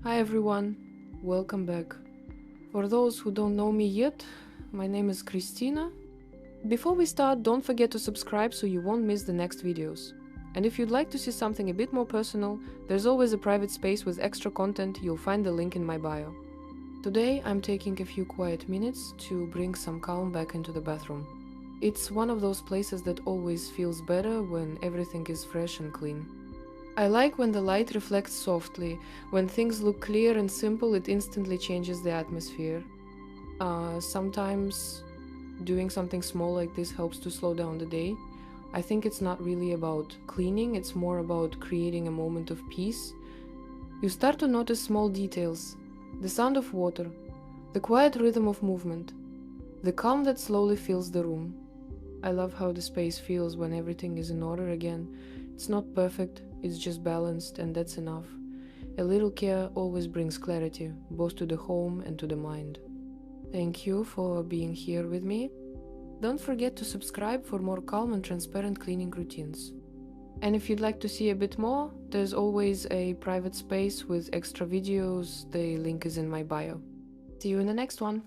Hi everyone, welcome back. For those who don't know me yet, my name is Kristina. Before we start, don't forget to subscribe so you won't miss the next videos. And if you'd like to see something a bit more personal, there's always a private space with extra content. You'll find the link in my bio. Today I'm taking a few quiet minutes to bring some calm back into the bathroom. It's one of those places that always feels better when everything is fresh and clean. I like when the light reflects softly. When things look clear and simple, it instantly changes the atmosphere. Sometimes doing something small like this helps to slow down the day. I think it's not really about cleaning, it's more about creating a moment of peace. You start to notice small details: the sound of water, the quiet rhythm of movement, the calm that slowly fills the room. I love how the space feels when everything is in order again. It's not perfect, it's just balanced, and that's enough. A little care always brings clarity, both to the home and to the mind. Thank you for being here with me. Don't forget to subscribe for more calm and transparent cleaning routines. And if you'd like to see a bit more, there's always a private space with extra videos. The link is in my bio. See you in the next one.